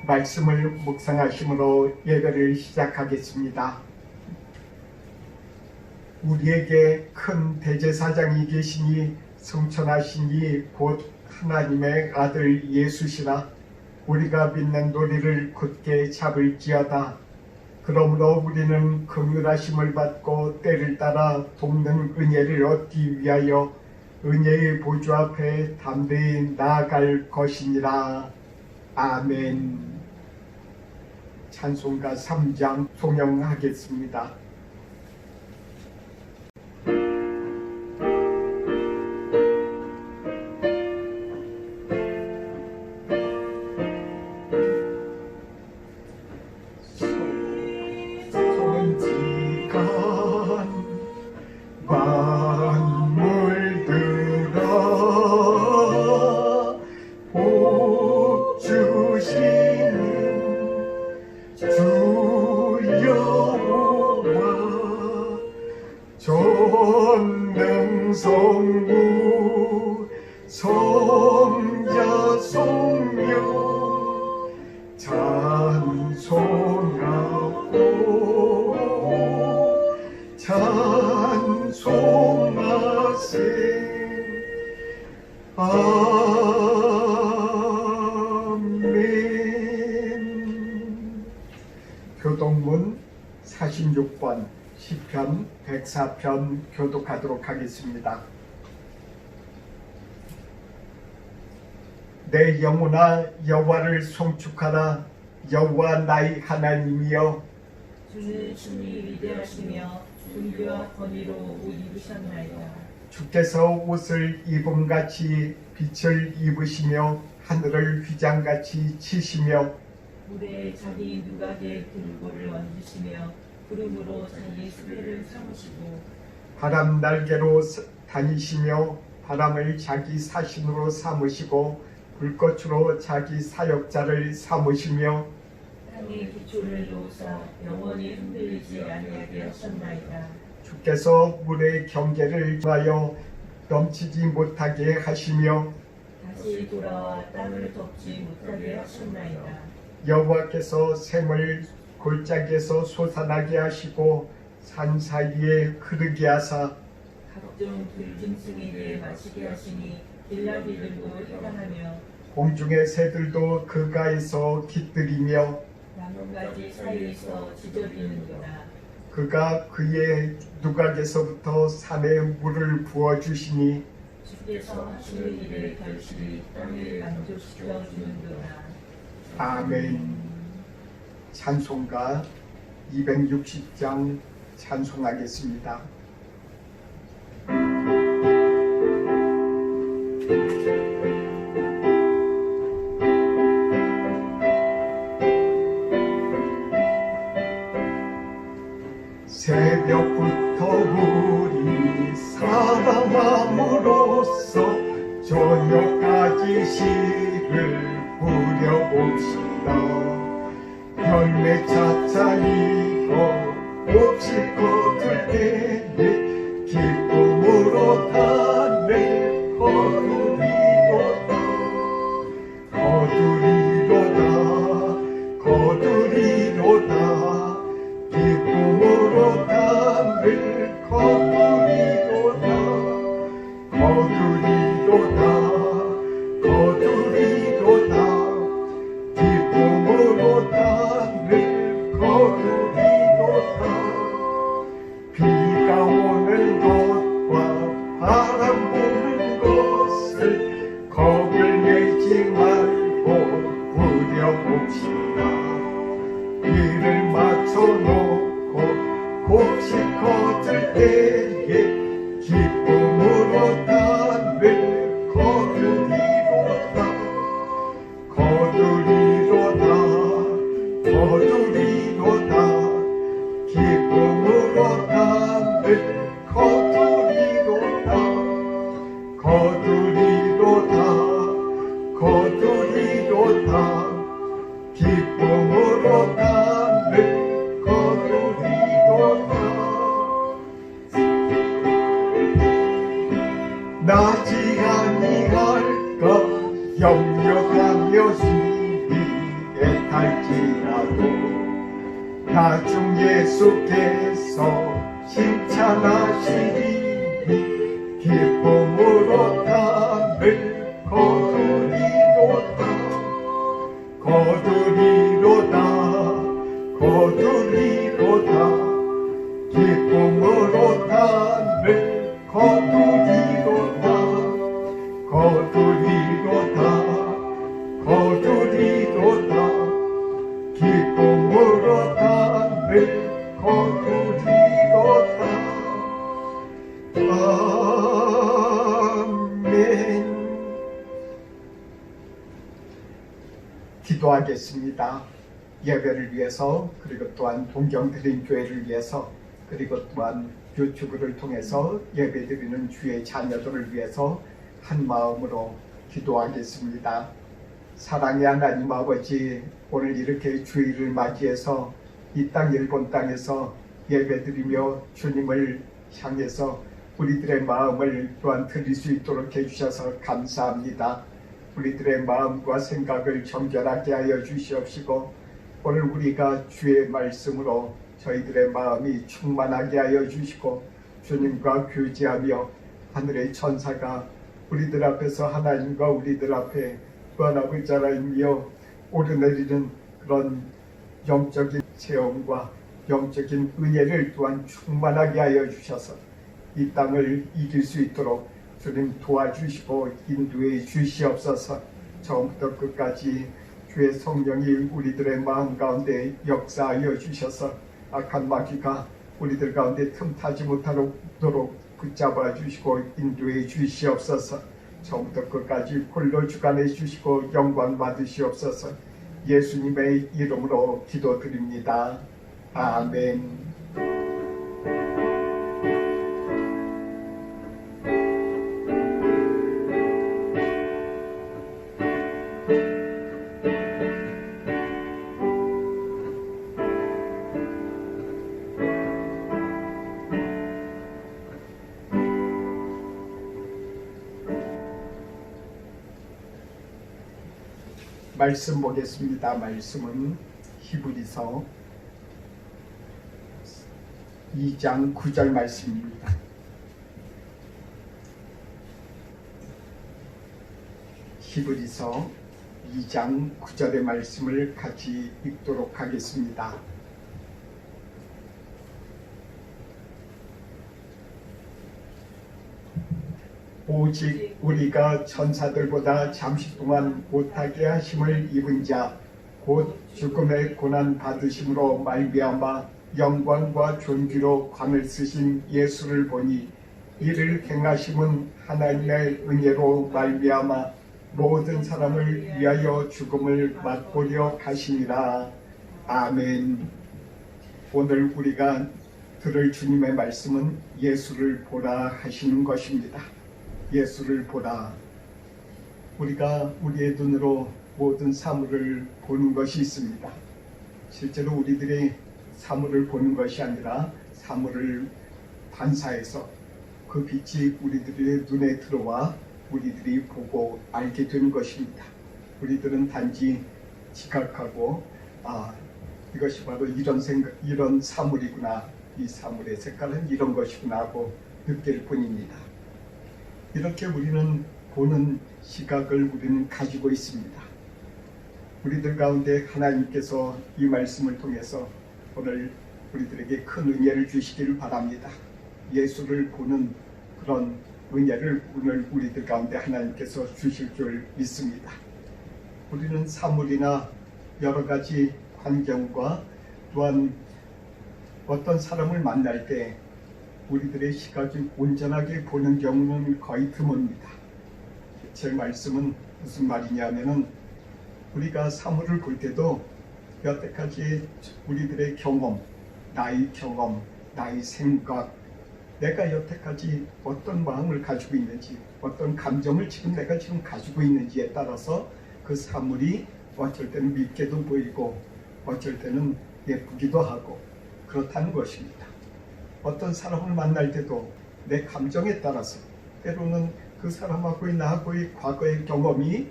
말씀을 묵상하심으로 예배를 시작하겠습니다. 우리에게 큰 대제사장이 계시니 성천하시니 곧 하나님의 아들 예수시라. 우리가 믿는 도리를 굳게 잡을지어다. 그러므로 우리는 긍휼하심을 받고 때를 따라 돕는 은혜를 얻기 위하여 은혜의 보좌 앞에 담대히 나아갈 것이니라. 아멘. 찬송가 3장 송영하겠습니다. 전능성부 성자 성령 찬송하고 찬송하세. 아멘. 교독문 46번 시편 104편 교독하도록 하겠습니다. 내 영혼아 여호와를 송축하라. 여호와 나의 하나님이여, 주는 친히 위대하시며 존귀와 권위로 옷 입으셨나이다. 주께서 옷을 입음같이 빛을 입으시며 하늘을 휘장같이 치시며 물에 자기 누각의 들고를 얹으시며 구름으로 자기 수레를 삼으시고 바람 날개로 다니시며 바람을 자기 사신으로 삼으시고 불꽃으로 자기 사역자를 삼으시며 땅의 기초를 놓으사 영원히 흔들리지 아니하게 하셨나이다. 주께서 물의 경계를 하여 넘치지 못하게 하시며 다시 돌아와 땅을 덮지 못하게 하셨나이다. 여호와께서 샘을 골짜기에서 솟아나게 하시고 산 사이에 흐르게 하사 각종 들짐승에게 마시게 하시니 빌라비들도 해당하며 공중의 새들도 그 가에서 깃들이며 나뭇가지 사이에서 지저귀는도다. 그가 그의 누각에서부터 산에 물을 부어주시니 주께서 하시는 일을 결실히 땅을 만족시켜 주는도다. 아멘. 찬송가 260장 찬송하겠습니다. 새벽부터 우리 사랑함으로써 저녁까지 시를 부려봅시다. 열매 차차이고 몹시 거둘 때에 기쁨으로 단을 거두리로다. 기쁨으로 단을 거두리로다. 기쁨으로 단을 거두리로다. 비가 오는 것과 바람 부는 것을 겁을 내지 말고 부려봅시다. 이를 맞춰놓고 곱씹 거둘 때에 기쁨으로 단을 거두리로다. 기쁨으로 단을 거두리로다. 기쁨으로 단을 거두리로다. 나지 나중 예수께서 칭찬하시리니 기쁨으로 담을 거두리로다 거두리로다 거두리로다 기쁨으로 담을 거두리로다 거두리로다 거두리로다 기쁨으로 담을 거두리로다 아멘. 기도하겠습니다. 예배를 위해서 그리고 또한 동경드림 교회를 위해서 그리고 또한 유튜브를 통해서 예배드리는 주의 자녀들을 위해서 한 마음으로 기도하겠습니다. 사랑의 하나님 아버지, 오늘 이렇게 주일을 맞이해서 이 땅 일본 땅에서 예배드리며 주님을 향해서 우리들의 마음을 또한 드릴 수 있도록 해주셔서 감사합니다. 우리들의 마음과 생각을 정결하게 하여 주시옵시고 오늘 우리가 주의 말씀으로 저희들의 마음이 충만하게 하여 주시고 주님과 교제하며 하늘의 천사가 우리들 앞에서 하나님과 우리들 앞에 구원하고 자라이며 오르내리는 그런 영적인 체험과 영적인 은혜를 또한 충만하게 하여 주셔서 이 땅을 이길 수 있도록 주님 도와주시고 인도해 주시옵소서. 처음부터 끝까지 주의 성령이 우리들의 마음 가운데 역사하여 주셔서 악한 마귀가 우리들 가운데 틈타지 못하도록 붙잡아 주시고 인도해 주시옵소서. 처음부터 끝까지 홀로 주관해 주시고 영광 받으시옵소서. 예수님의 이름으로 기도드립니다. 아멘. 말씀 보겠습니다. 말씀은 히브리서 2장 9절 말씀입니다. 히브리서 2장 9절의 말씀을 같이 읽도록 하겠습니다. 오직 우리가 천사들보다 잠시 동안 못하게 하심을 입은 자 곧 죽음의 고난 받으심으로 말미암아 영광과 존귀로 관을 쓰신 예수를 보니 이를 행하심은 하나님의 은혜로 말미암아 모든 사람을 위하여 죽음을 맛보려 하시니라. 아멘. 오늘 우리가 들을 주님의 말씀은 예수를 보라 하시는 것입니다. 예수를 보라. 우리가 우리의 눈으로 모든 사물을 보는 것이 있습니다. 실제로 우리들이 사물을 보는 것이 아니라 사물을 반사해서 그 빛이 우리들의 눈에 들어와 우리들이 보고 알게 되는 것입니다. 우리들은 단지 지각하고 이것이 바로 이런 사물이구나, 이 사물의 색깔은 이런 것이구나 하고 느낄 뿐입니다. 이렇게 우리는 보는 시각을 우리는 가지고 있습니다. 우리들 가운데 하나님께서 이 말씀을 통해서 오늘 우리들에게 큰 은혜를 주시기를 바랍니다. 예수를 보는 그런 은혜를 오늘 우리들 가운데 하나님께서 주실 줄 믿습니다. 우리는 사물이나 여러 가지 환경과 또한 어떤 사람을 만날 때 우리들의 시각이 온전하게 보는 경우는 거의 드뭅니다. 제 말씀은 무슨 말이냐면은 우리가 사물을 볼 때도 여태까지 우리들의 경험, 나의 경험, 나의 생각, 내가 여태까지 어떤 마음을 가지고 있는지, 어떤 감정을 내가 지금 가지고 있는지에 따라서 그 사물이 어쩔 때는 밉게도 보이고 어쩔 때는 예쁘기도 하고 그렇다는 것입니다. 어떤 사람을 만날 때도 내 감정에 따라서 때로는 그 사람하고의 나하고의 과거의 경험이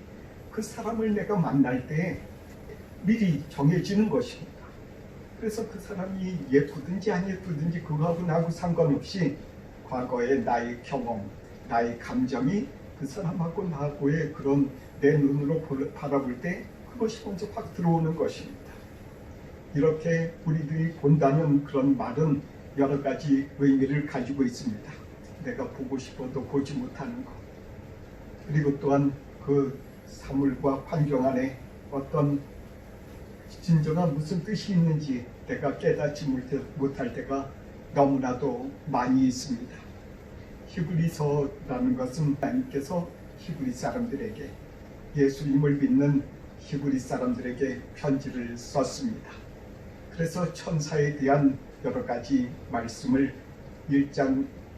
그 사람을 내가 만날 때 미리 정해지는 것입니다. 그래서 그 사람이 예쁘든지 안 예쁘든지 그거하고 나하고 상관없이 과거의 나의 경험, 나의 감정이 그 사람하고 나하고의 그런 내 눈으로 바라볼 때 그것이 먼저 확 들어오는 것입니다. 이렇게 우리들이 본다는 그런 말은 여러 가지 의미를 가지고 있습니다. 내가 보고 싶어도 보지 못하는 것, 그리고 또한 그 사물과 환경 안에 어떤 진정한 무슨 뜻이 있는지 내가 깨닫지 못할 때가 너무나도 많이 있습니다. 히브리서라는 것은 하나님께서 히브리 사람들에게, 예수님을 믿는 히브리 사람들에게 편지를 썼습니다. 그래서 천사에 대한 여러 가지 말씀을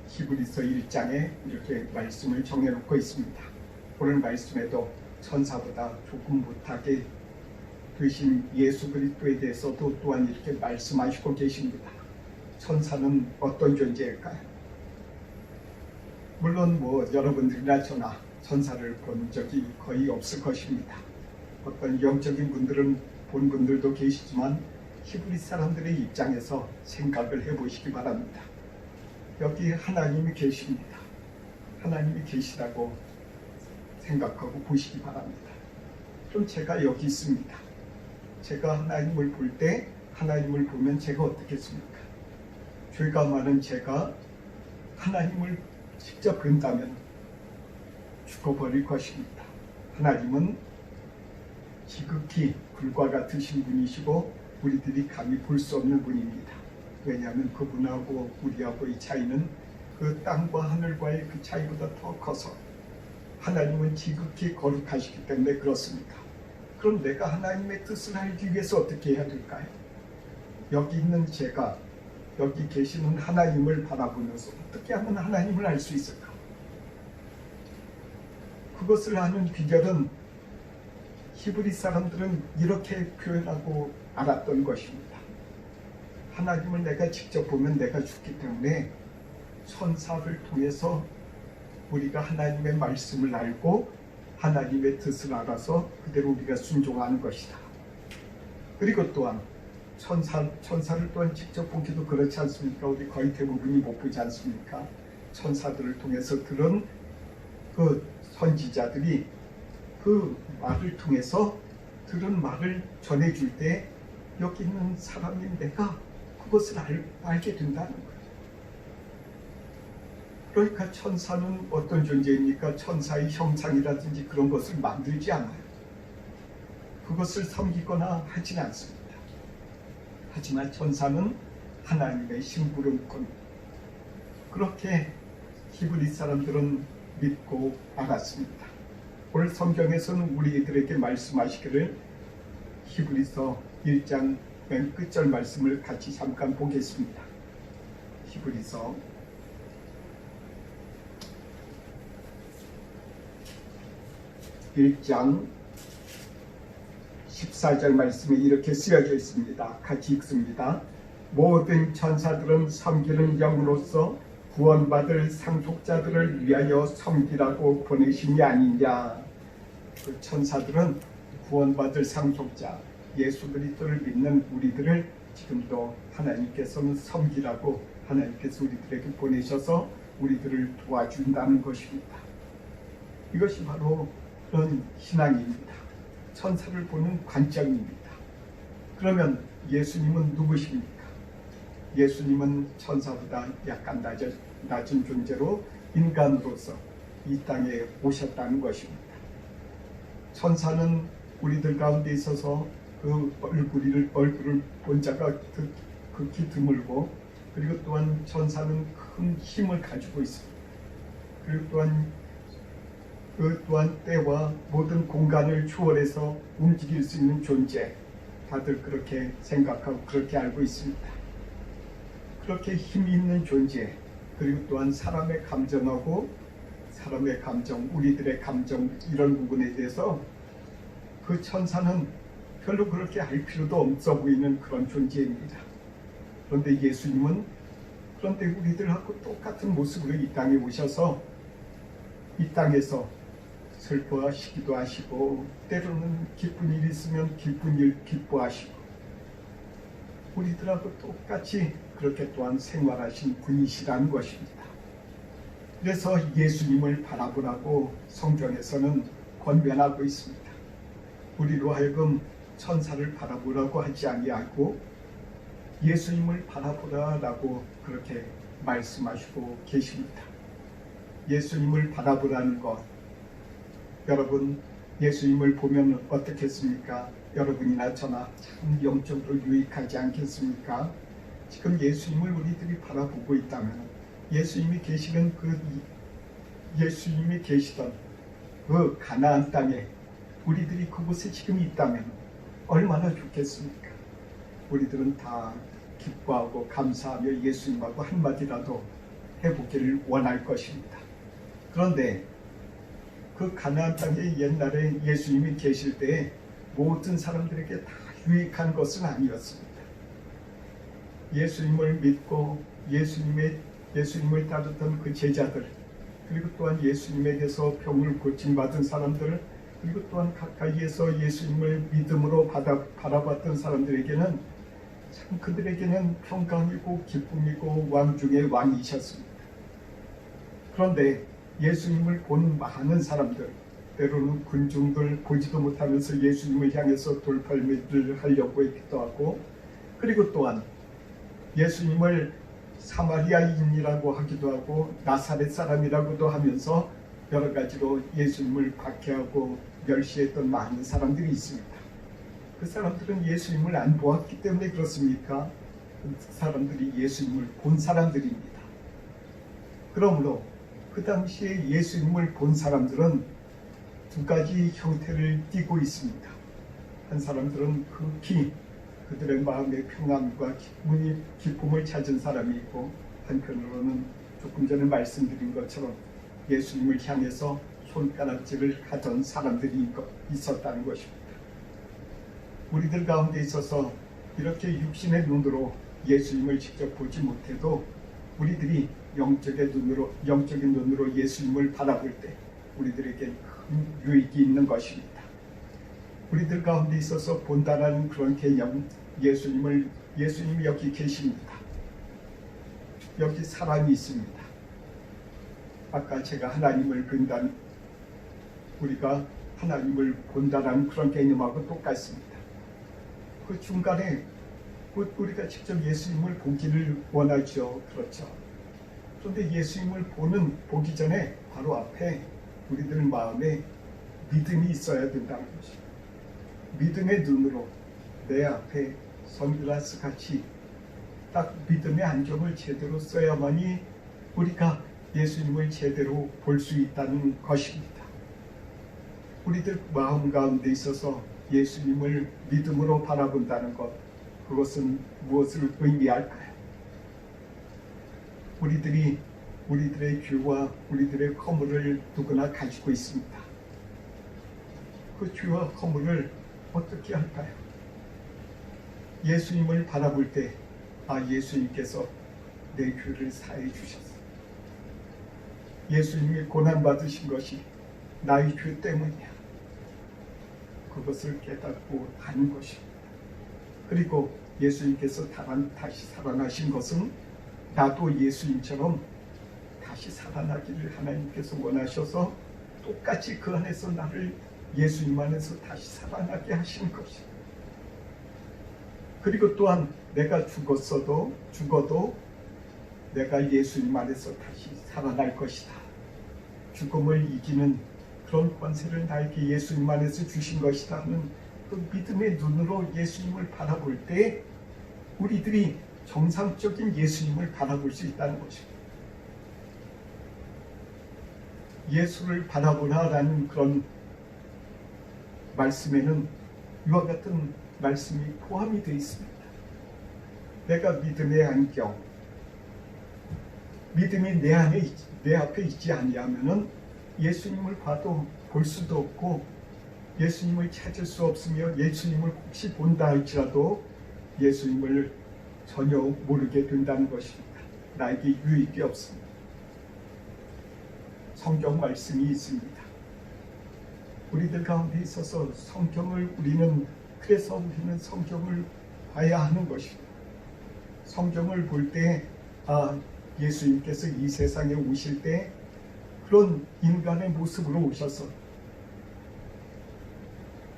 히브리서 1장에 이렇게 말씀을 정해놓고 있습니다. 오늘 말씀에도 천사보다 조금 못하게 되신 예수 그리스도에 대해서도 또한 이렇게 말씀하시고 계십니다. 천사는 어떤 존재일까요? 물론 여러분들이나 저나 천사를 본 적이 거의 없을 것입니다. 어떤 영적인 분들은 본 분들도 계시지만 히브리 사람들의 입장에서 생각을 해보시기 바랍니다. 여기 하나님이 계십니다. 하나님이 계시다고 생각하고 보시기 바랍니다. 그럼 제가 여기 있습니다. 제가 하나님을 볼 때 하나님을 보면 제가 어떻겠습니까? 죄가 많은 제가 하나님을 직접 본다면 죽어버릴 것입니다. 하나님은 지극히 불과 같으신 분이시고 우리들이 감히 볼 수 없는 분입니다. 왜냐하면 그분하고 우리하고의 차이는 그 땅과 하늘과의 그 차이보다 더 커서 하나님은 지극히 거룩하시기 때문에 그렇습니다. 그럼 내가 하나님의 뜻을 알기 위해서 어떻게 해야 될까요? 여기 있는 제가 여기 계시는 하나님을 바라보면서 어떻게 하면 하나님을 알 수 있을까? 그것을 아는 비결은 히브리 사람들은 이렇게 표현하고 알았던 것입니다. 하나님을 내가 직접 보면 내가 죽기 때문에 천사를 통해서 우리가 하나님의 말씀을 알고 하나님의 뜻을 알아서 그대로 우리가 순종하는 것이다. 그리고 또한 천사를 또한 직접 보기도 그렇지 않습니까? 우리 거의 대부분이 못 보지 않습니까? 천사들을 통해서 들은 그 선지자들이 그 말을 통해서 들은 말을 전해줄 때 여기 있는 사람인 내가 그것을 알게 된다는 거예요. 그러니까 천사는 어떤 존재입니까? 천사의 형상이라든지 그런 것을 만들지 않아요. 그것을 섬기거나 하지는 않습니다. 하지만 천사는 하나님의 심부름꾼, 그렇게 히브리 사람들은 믿고 알았습니다. 오늘 성경에서는 우리들에게 말씀하시기를 히브리서 1장 맨 끝절 말씀을 같이 잠깐 보겠습니다. 히브리서 1장 14절 말씀에 이렇게 쓰여져 있습니다. 같이 읽습니다. 모든 천사들은 섬기는 영으로서 구원받을 상속자들을 위하여 섬기라고 보내심이 아니냐. 그 천사들은 구원받을 상속자 예수 그리스도를 믿는 우리들을 지금도 하나님께서는 섬기라고 하나님께서 우리들에게 보내셔서 우리들을 도와준다는 것입니다. 이것이 바로 그런 신앙입니다. 천사를 보는 관점입니다. 그러면 예수님은 누구십니까? 예수님은 천사보다 약간 낮은 존재로 인간으로서 이 땅에 오셨다는 것입니다. 천사는 우리들 가운데 있어서 그 얼굴을 본 자가 극히 드물고, 그리고 또한 천사는 큰 힘을 가지고 있습니다. 그리고 또한 때와 모든 공간을 초월해서 움직일 수 있는 존재, 다들 그렇게 생각하고 그렇게 알고 있습니다. 그렇게 힘이 있는 존재, 그리고 또한 사람의 감정하고 사람의 감정, 우리들의 감정, 이런 부분에 대해서 그 천사는 별로 그렇게 알 필요도 없어 보이는 그런 존재입니다. 그런데 예수님은 우리들하고 똑같은 모습으로 이 땅에 오셔서 이 땅에서 슬퍼하시기도 하시고, 때로는 기쁜 일 있으면 기쁜 일 기뻐하시고, 우리들하고 똑같이 그렇게 또한 생활하신 분이시라는 것입니다. 그래서 예수님을 바라보라고 성경에서는 권면하고 있습니다. 우리로 하여금 천사를 바라보라고 하지 아니하고 예수님을 바라보라라고 그렇게 말씀하시고 계십니다. 예수님을 바라보라는 것, 여러분 예수님을 보면 어떻겠습니까? 여러분이나 저나 참 영적으로 유익하지 않겠습니까? 지금 예수님을 우리들이 바라보고 있다면 예수님이 계시던 그 가나안 땅에 우리들이 그곳에 지금 있다면 얼마나 좋겠습니까? 우리들은 다 기뻐하고 감사하며 예수님하고 한마디라도 해보기를 원할 것입니다. 그런데 그 가나안 땅에 옛날에 예수님이 계실 때에 모든 사람들에게 다 유익한 것은 아니었습니다. 예수님을 믿고 예수님을 따르던 그 제자들, 그리고 또한 예수님에게서 병을 고침받은 사람들, 그리고 또한 가까이에서 예수님을 믿음으로 바라봤던 사람들에게는 참 그들에게는 평강이고 기쁨이고 왕 중의 왕이셨습니다. 그런데 예수님을 본 많은 사람들, 때로는 군중들 보지도 못하면서 예수님을 향해서 돌팔매를 하려고 했기도 하고, 그리고 또한 예수님을 사마리아인이라고 하기도 하고 나사렛 사람이라고도 하면서 여러 가지로 예수님을 박해하고 멸시했던 많은 사람들이 있습니다. 그 사람들은 예수님을 안 보았기 때문에 그렇습니까? 그 사람들이 예수님을 본 사람들입니다. 그러므로 그 당시에 예수님을 본 사람들은 두 가지 형태를 띠고 있습니다. 한 사람들은 극히 그들의 마음의 평안과 기쁨을 찾은 사람이 있고, 한편으로는 조금 전에 말씀드린 것처럼 예수님을 향해서 손가락질을 하던 사람들이 있었다는 것입니다. 우리들 가운데 있어서 이렇게 육신의 눈으로 예수님을 직접 보지 못해도 우리들이 영적인 눈으로 예수님을 바라볼 때 우리들에게 큰 유익이 있는 것입니다. 우리들 가운데 있어서 본다라는 그런 개념, 예수님이 여기 계십니다. 여기 사람이 있습니다. 아까 제가 하나님을 우리가 하나님을 본다라는 그런 개념하고 똑같습니다. 그 중간에 우리가 직접 예수님을 보기를 원하죠. 그렇죠. 그런데 예수님을 보기 전에 바로 앞에 우리들 마음에 믿음이 있어야 된다는 것입니다. 믿음의 눈으로 내 앞에 선글라스 같이 딱 믿음의 안경을 제대로 써야만이 우리가 예수님을 제대로 볼 수 있다는 것입니다. 우리들 마음 가운데 있어서 예수님을 믿음으로 바라본다는 것, 그것은 무엇을 의미할까요? 우리들의 귀와 우리들의 허물을 누구나 가지고 있습니다. 그 귀와 허물을 어떻게 할까요? 예수님을 바라볼 때, 예수님께서 내 귀를 사해 주셨어. 예수님이 고난받으신 것이 나의 죄 때문이야. 그것을 깨닫고 하는 것입니다. 그리고 예수님께서 다시 살아나신 것은 나도 예수님처럼 다시 살아나기를 하나님께서 원하셔서 똑같이 그 안에서 나를 예수님 안에서 다시 살아나게 하신 것입니다. 그리고 또한 내가 죽어도 내가 예수님 안에서 다시 살아날 것이다. 죽음을 이기는 그런 권세를 나에게 예수님 안에서 주신 것이다 하는 그 믿음의 눈으로 예수님을 바라볼 때 우리들이 정상적인 예수님을 바라볼 수 있다는 것입니다. 예수를 바라보라라는 그런 말씀에는 이와 같은 말씀이 포함이 되어 있습니다. 내가 믿음의 안경, 믿음이 내 앞에 있지 아니하면은 예수님을 봐도 볼 수도 없고 예수님을 찾을 수 없으며 예수님을 혹시 본다 할지라도 예수님을 전혀 모르게 된다는 것입니다. 나에게 유익이 없습니다. 성경 말씀이 있습니다. 우리들 가운데 있어서 그래서 우리는 성경을 봐야 하는 것입니다. 성경을 볼 때 예수님께서 이 세상에 오실 때 그런 인간의 모습으로 오셔서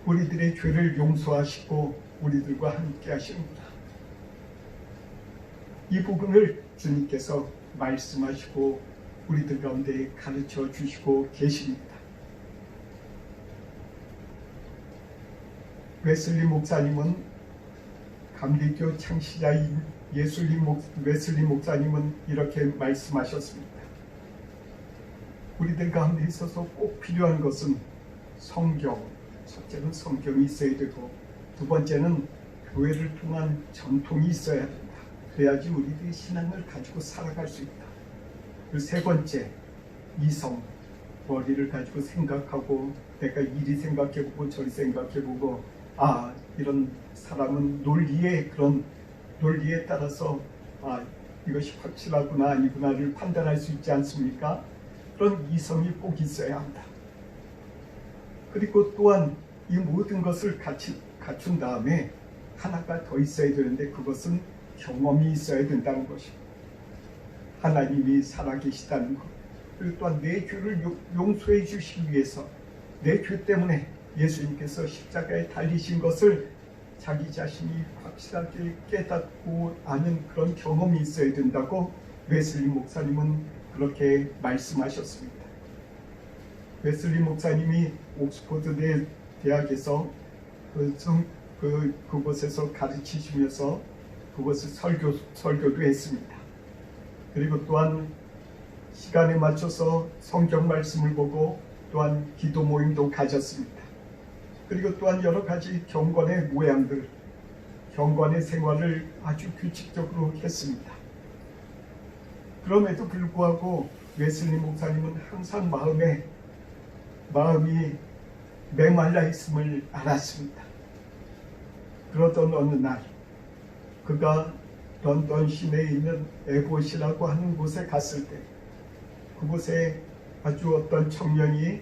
우리들의 죄를 용서하시고 우리들과 함께 하시는구나. 이 부분을 주님께서 말씀하시고 우리들 가운데 가르쳐 주시고 계십니다. 웨슬리 목사님은 감리교 창시자인 웨슬리 목사님은 이렇게 말씀하셨습니다. 우리들 가운데 있어서 꼭 필요한 것은 성경, 첫째는 성경이 있어야 되고 두 번째는 교회를 통한 전통이 있어야 된다. 그래야지 우리들이 신앙을 가지고 살아갈 수 있다. 그리고 세 번째, 이성, 머리를 가지고 생각하고 내가 이리 생각해보고 저리 생각해보고 이런 사람은 논리에 따라서 이것이 확실하구나 아니구나를 판단할 수 있지 않습니까? 그런 이성이 꼭 있어야 한다. 그리고 또한 이 모든 것을 갖춘 다음에 하나가 더 있어야 되는데 그것은 경험이 있어야 된다는 것입니다. 하나님이 살아계시다는 것. 그리고 또한 내 죄를 용서해 주시기 위해서 내 죄 때문에 예수님께서 십자가에 달리신 것을 자기 자신이 확실하게 깨닫고 아는 그런 경험이 있어야 된다고 웨슬리 목사님은 그렇게 말씀하셨습니다. 웨슬리 목사님이 옥스퍼드 대학에서 그곳에서 가르치시면서 그곳을 설교도 했습니다. 그리고 또한 시간에 맞춰서 성경 말씀을 보고 또한 기도 모임도 가졌습니다. 그리고 또한 여러 가지 경건의 모양들, 경건의 생활을 아주 규칙적으로 했습니다. 그럼에도 불구하고 웨슬리 목사님은 항상 마음이 메말라 있음을 알았습니다. 그러던 어느 날 그가 런던 시내에 있는 에봇이라고 하는 곳에 갔을 때 그곳에 아주 어떤 청년이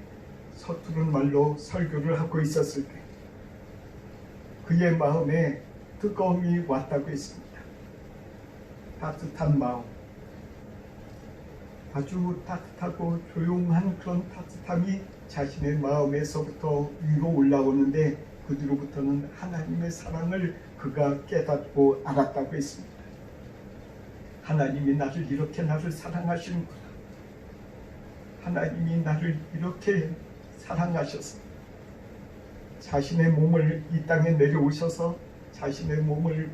서투른 말로 설교를 하고 있었을 때 그의 마음에 뜨거움이 왔다고 했습니다. 따뜻한 마음, 아주 따뜻하고 조용한 그런 따뜻함이 자신의 마음에서부터 위로 올라오는데 그 뒤로부터는 하나님의 사랑을 그가 깨닫고 알았다고 했습니다. 하나님이 나를 사랑하시는구나. 하나님이 나를 이렇게 사랑하셔서 자신의 몸을 이 땅에 내려오셔서 자신의 몸을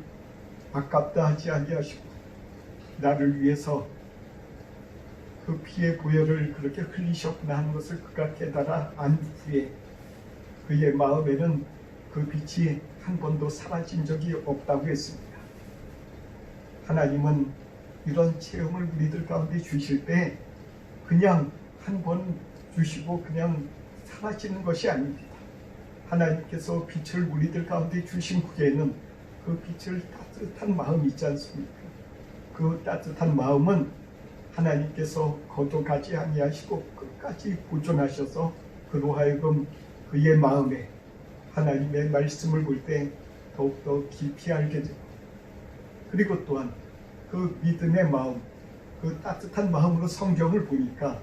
아깝다 하지 아니하시고 나를 위해서 그 피의 보혈을 그렇게 흘리셨구나 하는 것을 그가 깨달아 안 후에 그의 마음에는 그 빛이 한 번도 사라진 적이 없다고 했습니다. 하나님은 이런 체험을 우리들 가운데 주실 때 그냥 한 번 주시고 그냥 사라지는 것이 아닙니다. 하나님께서 빛을 우리들 가운데 주신 후에는 그 빛을 따뜻한 마음이 있지 않습니까? 그 따뜻한 마음은 하나님께서 거둬가지 아니하시고 끝까지 보존하셔서 그로 하여금 그의 마음에 하나님의 말씀을 볼 때 더욱더 깊이 알게 되고 그리고 또한 그 믿음의 마음, 그 따뜻한 마음으로 성경을 보니까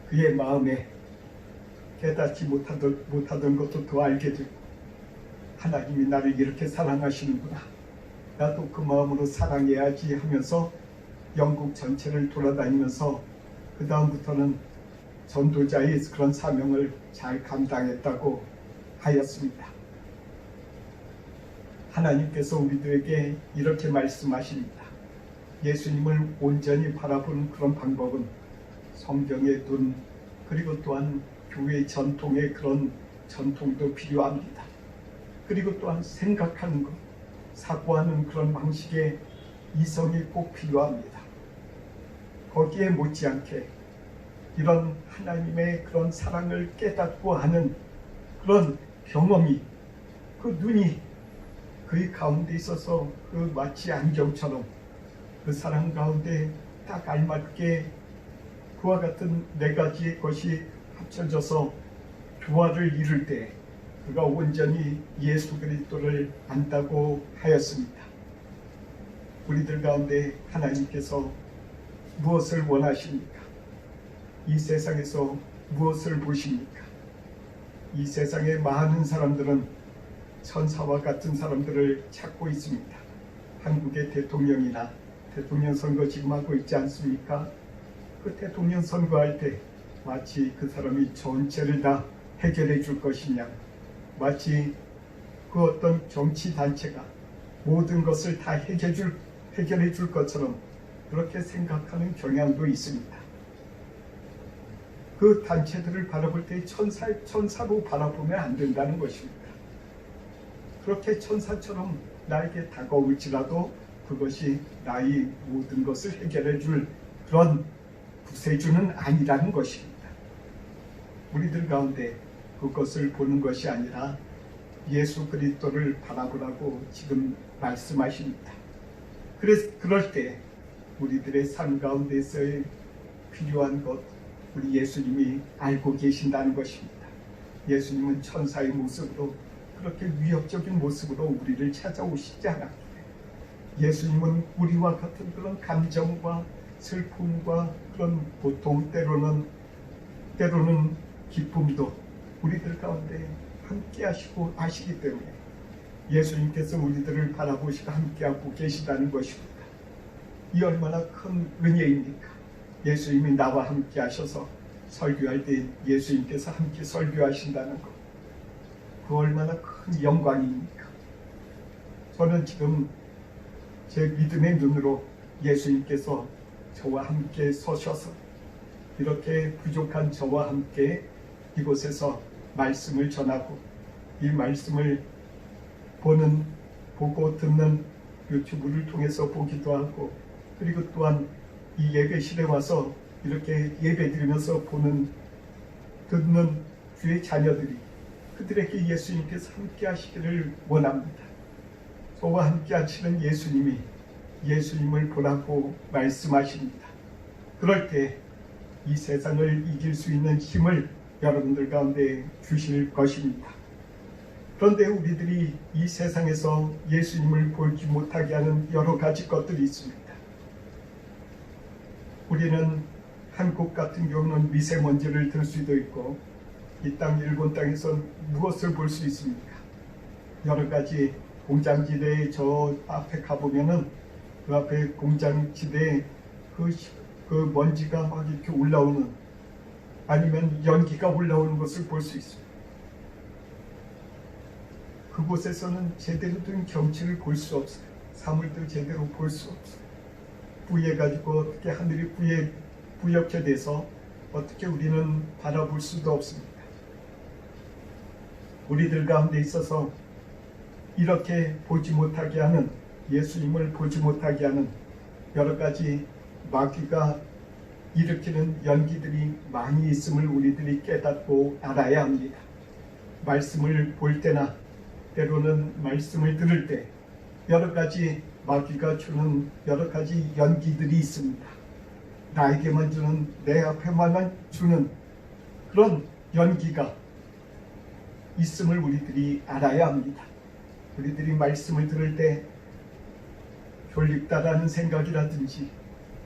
그의 마음에 깨닫지 못하던 것도 더 알게 되고 하나님이 나를 이렇게 사랑하시는구나. 나도 그 마음으로 사랑해야지 하면서 영국 전체를 돌아다니면서 그 다음부터는 전도자의 그런 사명을 잘 감당했다고 하였습니다. 하나님께서 우리들에게 이렇게 말씀하십니다. 예수님을 온전히 바라보는 그런 방법은 성경의 눈 그리고 또한 교회 전통의 그런 전통도 필요합니다. 그리고 또한 생각하는 것, 사고하는 그런 방식의 이성이 꼭 필요합니다. 거기에 못지않게 이런 하나님의 그런 사랑을 깨닫고 하는 그런 경험이 그 눈이 그의 가운데 있어서 그 마치 안경처럼 그 사랑 가운데 딱 알맞게 그와 같은 네 가지의 것이 합쳐져서 조화를 이룰 때 그가 온전히 예수 그리스도를 안다고 하였습니다. 우리들 가운데 하나님께서 무엇을 원하십니까? 이 세상에서 무엇을 보십니까? 이 세상의 많은 사람들은 천사와 같은 사람들을 찾고 있습니다. 한국의 대통령이나 대통령 선거 지금 하고 있지 않습니까? 그 대통령 선거할 때 마치 그 사람이 전체를 다 해결해 줄 것이냐, 마치 그 어떤 정치 단체가 모든 것을 다 해결해 줄 것처럼 그렇게 생각하는 경향도 있습니다. 그 단체들을 바라볼 때 천사로 바라보면 안 된다는 것입니다. 그렇게 천사처럼 나에게 다가올지라도 그것이 나의 모든 것을 해결해 줄 그런 구세주는 아니라는 것입니다. 우리들 가운데 그것을 보는 것이 아니라 예수 그리스도를 바라보라고 지금 말씀하십니다. 그럴 때 우리들의 삶 가운데서의 필요한 것, 우리 예수님이 알고 계신다는 것입니다. 예수님은 천사의 모습으로 그렇게 위협적인 모습으로 우리를 찾아오시지 않았기 때문에 예수님은 우리와 같은 그런 감정과 슬픔과 그런 고통, 때로는 기쁨도 우리들 가운데 함께 하시고 아시기 때문에 예수님께서 우리들을 바라보시고 함께하고 계시다는 것입니다. 이 얼마나 큰 은혜입니까? 예수님이 나와 함께 하셔서 설교할 때 예수님께서 함께 설교하신다는 것, 그 얼마나 큰 영광입니까? 저는 지금 제 믿음의 눈으로 예수님께서 저와 함께 서셔서 이렇게 부족한 저와 함께 이곳에서 말씀을 전하고 이 말씀을 보고 듣는 유튜브를 통해서 보기도 하고, 그리고 또한 이 예배실에 와서 이렇게 예배드리면서 듣는 주의 자녀들이 그들에게 예수님께서 함께 하시기를 원합니다. 저와 함께 하시는 예수님을 보라고 말씀하십니다. 그럴 때 이 세상을 이길 수 있는 힘을 여러분들 가운데 주실 것입니다. 그런데 우리들이 이 세상에서 예수님을 보지 못하게 하는 여러 가지 것들이 있습니다. 우리는 한국 같은 경우는 미세먼지를 들 수도 있고, 이 땅 일본 땅에서 무엇을 볼 수 있습니까? 여러 가지 공장지대에 저 앞에 가보면은 그 앞에 공장지대에 그 먼지가 막 이렇게 올라오는, 아니면 연기가 올라오는 것을 볼 수 있습니다. 그곳에서는 제대로 된 경치를 볼 수 없어요. 사물도 제대로 볼 수 없어요. 부여가지고 어떻게 하늘이 부옇게 돼서 어떻게 우리는 바라볼 수도 없습니다. 우리들 가운데 있어서 이렇게 보지 못하게 하는, 예수님을 보지 못하게 하는 여러 가지 마귀가 일으키는 연기들이 많이 있음을 우리들이 깨닫고 알아야 합니다. 말씀을 볼 때나 때로는 말씀을 들을 때 여러 가지 마귀가 주는 여러 가지 연기들이 있습니다. 나에게만 주는, 내 앞에만 주는 그런 연기가 있음을 우리들이 알아야 합니다. 우리들이 말씀을 들을 때 졸립다라는 생각이라든지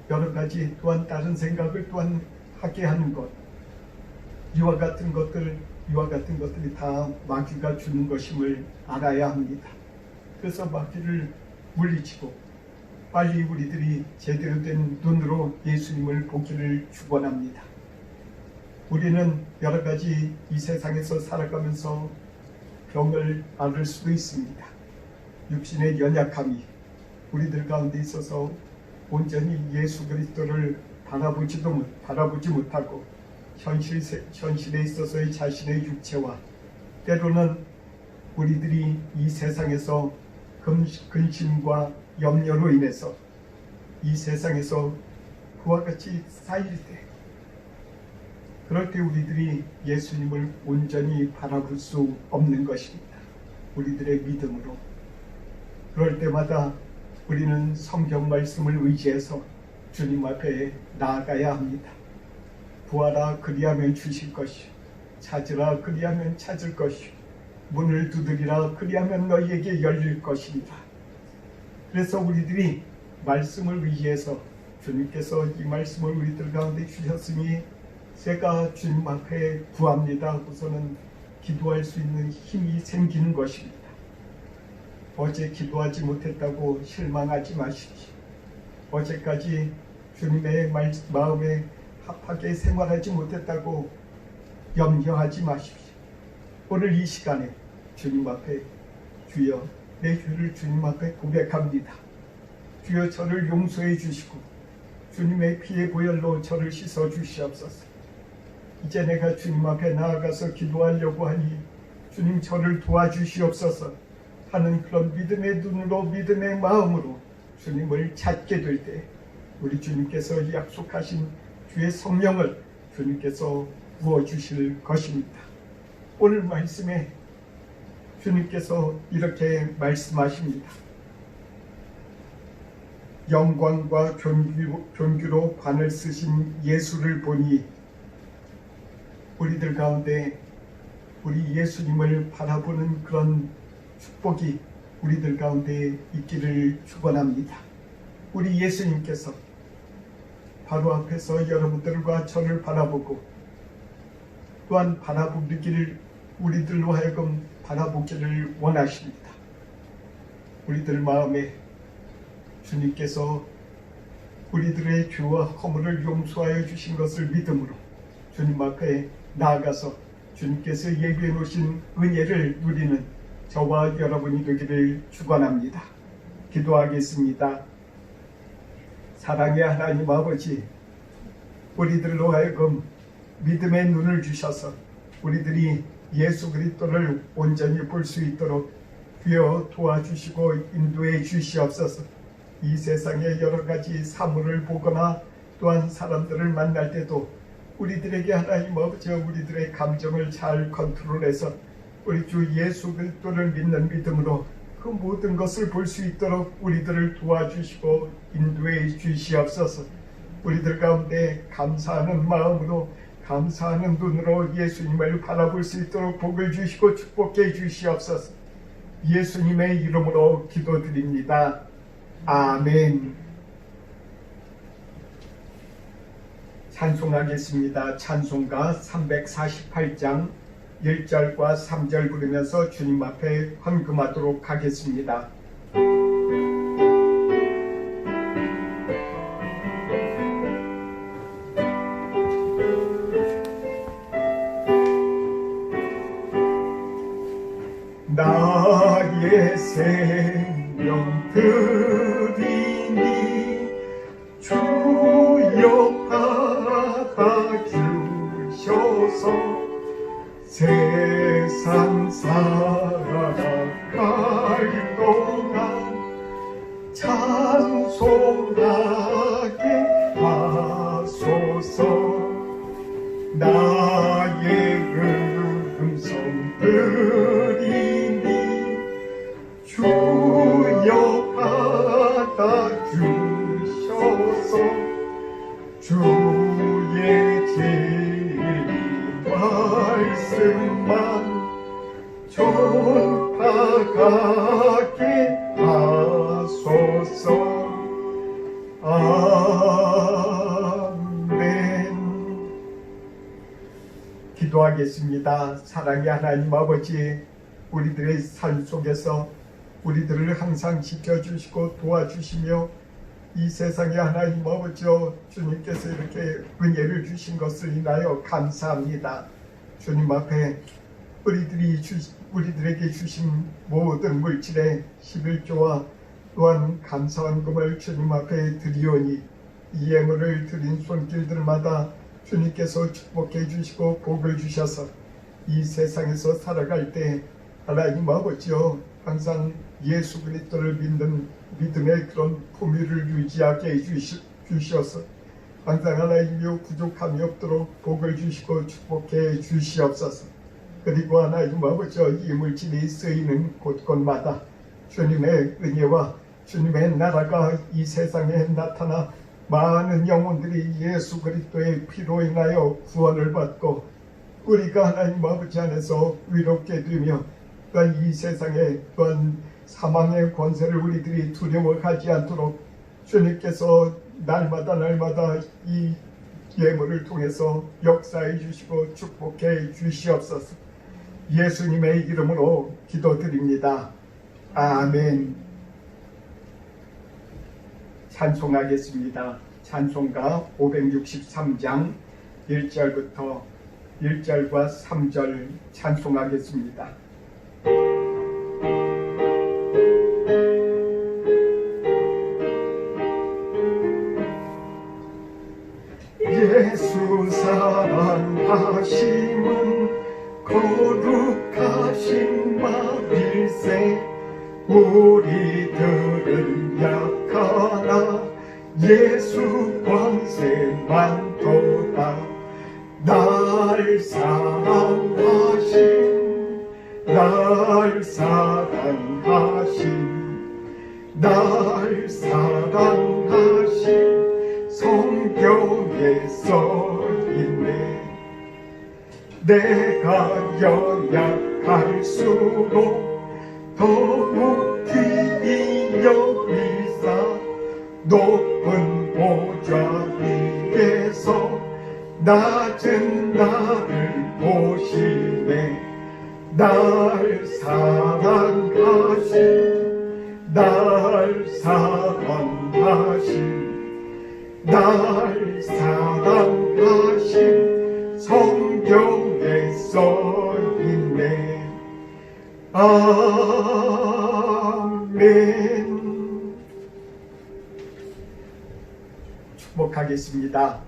여러 가지 또한 다른 생각을 또한 하게 하는 것, 이와 같은 것들이 다 마귀가 주는 것임을 알아야 합니다. 그래서 마귀를 물리치고 빨리 우리들이 제대로 된 눈으로 예수님을 보기를 축원합니다. 우리는 여러 가지 이 세상에서 살아가면서 병을 앓을 수도 있습니다. 육신의 연약함이 우리들 가운데 있어서 온전히 예수 그리스도를 바라보지 못하고 현실에 있어서의 자신의 육체와, 때로는 우리들이 이 세상에서 근심과 염려로 인해서 이 세상에서 그와 같이 쌓일 때, 그럴 때 우리들이 예수님을 온전히 바라볼 수 없는 것입니다. 우리들의 믿음으로. 그럴 때마다 우리는 성경 말씀을 의지해서 주님 앞에 나아가야 합니다. 구하라 그리하면 주실 것이요, 찾으라 그리하면 찾을 것이요, 문을 두드리라 그리하면 너희에게 열릴 것이니라. 그래서 우리들이 말씀을 의지해서 주님께서 이 말씀을 우리들 가운데 주셨으니 제가 주님 앞에 구합니다 하고서는 기도할 수 있는 힘이 생기는 것입니다. 어제 기도하지 못했다고 실망하지 마십시오. 어제까지 주님의 마음에 합하게 생활하지 못했다고 염려하지 마십시오. 오늘 이 시간에 주님 앞에 주여 내 죄를 주님 앞에 고백합니다. 주여 저를 용서해 주시고 주님의 피의 보혈로 저를 씻어 주시옵소서. 이제 내가 주님 앞에 나아가서 기도하려고 하니 주님 저를 도와주시옵소서 하는 그런 믿음의 눈으로 믿음의 마음으로 주님을 찾게 될 때 우리 주님께서 약속하신 주의 성령을 주님께서 부어주실 것입니다. 오늘 말씀에 주님께서 이렇게 말씀하십니다. 영광과 존귀로 관을 쓰신 예수를 보니 우리들 가운데 우리 예수님을 바라보는 그런 축복이 우리들 가운데 있기를 축원합니다. 우리 예수님께서 바로 앞에서 여러분들과 저를 바라보고 또한 바라보기를 우리들로 하여금 바라보기를 원하십니다. 우리들 마음에 주님께서 우리들의 죄와 허물을 용서하여 주신 것을 믿음으로 주님 앞에 나아가서 주님께서 예비해 놓으신 은혜를 누리는 저와 여러분이 되기를 축원합니다. 기도하겠습니다. 사랑의 하나님 아버지, 우리들로 하여금 믿음의 눈을 주셔서 우리들이 예수 그리스도를 온전히 볼 수 있도록 주여 도와주시고 인도해 주시옵소서. 이 세상의 여러 가지 사물을 보거나 또한 사람들을 만날 때도 우리들에게 하나님 아버지 우리들의 감정을 잘 컨트롤해서 우리 주 예수 그리스도를 믿는 믿음으로 그 모든 것을 볼 수 있도록 우리들을 도와주시고 인도해 주시옵소서. 우리들 가운데 감사하는 마음으로 감사하는 눈으로 예수님을 바라볼 수 있도록 복을 주시고 축복해 주시옵소서. 예수님의 이름으로 기도드립니다. 아멘. 찬송하겠습니다. 찬송가 348장 1절과 3절 부르면서 주님 앞에 헌금하도록 하겠습니다. 나의 생명 드리니 주여 받아주셔서 세상 살아갈 동안 찬송하게 하소서. 나의 음성 드리니 주여 받아주셔서 주의 진리 말씀만 전파하게 하소서. 아멘. 기도하겠습니다. 사랑의 하나님 아버지, 우리들의 삶 속에서 우리들을 항상 지켜주시고 도와주시며 이 세상에 하나님 아버지 주님께서 이렇게 은혜를 주신 것을 인하여 감사합니다. 주님 앞에 우리들에게 주신 모든 물질의 11조와 또한 감사헌금을 주님 앞에 드리오니 이 예물을 드린 손길들마다 주님께서 축복해 주시고 복을 주셔서 이 세상에서 살아갈 때 하나님 아버지여 항상 예수 그리스도를 믿는 믿음의 그런 품위를 유지하게 주셔서 항상 하나님이여 부족함이 없도록 복을 주시고 축복해 주시옵소서. 그리고 하나님 아버지여 이 물질이 쓰이는 곳곳마다 주님의 은혜와 주님의 나라가 이 세상에 나타나 많은 영혼들이 예수 그리스도의 피로 인하여 구원을 받고 우리가 하나님 아버지 안에서 위롭게 되며 또한 이 세상에 또한 사망의 권세를 우리들이 두려워하지 않도록 주님께서 날마다 이 예물을 통해서 역사해 주시고 축복해 주시옵소서. 예수님의 이름으로 기도드립니다. 아멘. 찬송하겠습니다. 찬송가 563장 1절부터 1절과 3절 찬송하겠습니다. 예수 사랑하심은 거룩하신 말일세. 우리들은 약하나 예수 권세 많도다. 날 사랑하신 성경에 써있네. 내가 연약할수록 더욱 귀히 여기사 높은 보좌 위에서 낮은 나를 보시네. 날 사랑하신 성경에 써있네. 아멘. 축복하겠습니다.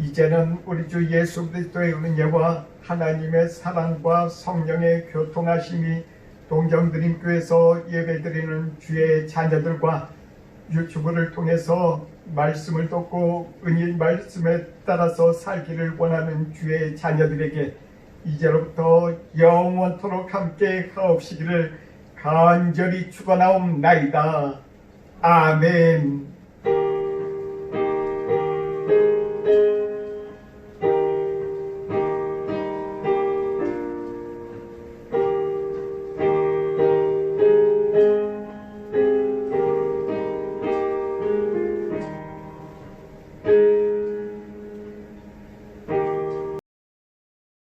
이제는 우리 주 예수 그리스도의 은혜와 하나님의 사랑과 성령의 교통하심이 동정드림교회에서 예배드리는 주의 자녀들과 유튜브를 통해서 말씀을 듣고 은혜 말씀에 따라서 살기를 원하는 주의 자녀들에게 이제로부터 영원토록 함께 하옵시기를 간절히 축원하옵나이다. 아멘.